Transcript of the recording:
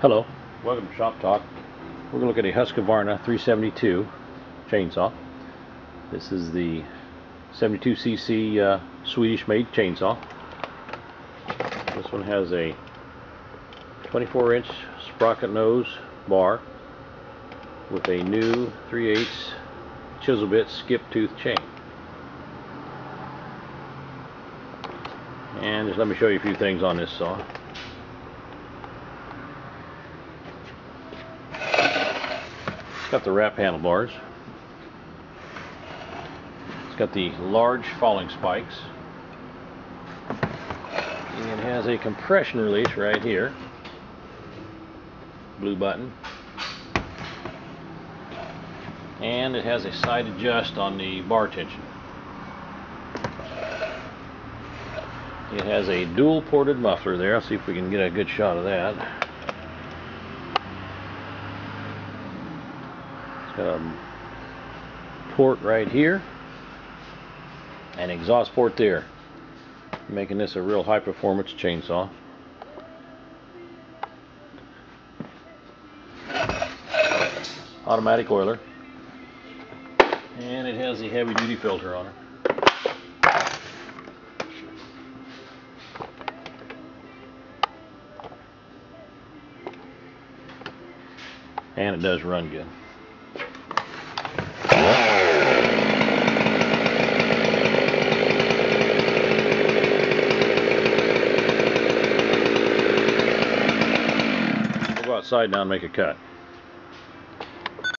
Hello, welcome to Shop Talk. We're going to look at a Husqvarna 372 chainsaw. This is the 72cc Swedish made chainsaw. This one has a 24-inch sprocket nose bar with a new 3/8 chisel bit skip tooth chain. And just let me show you a few things on this saw. It's got the wrap handlebars. It's got the large falling spikes. And it has a compression release right here. Blue button. And it has a side adjust on the bar tension. It has a dual ported muffler there. I'll see if we can get a good shot of that. It's got a port right here, an exhaust port there, making this a real high performance chainsaw. Automatic oiler, and it has a heavy duty filter on it. And it does run good. We'll go outside now and make a cut.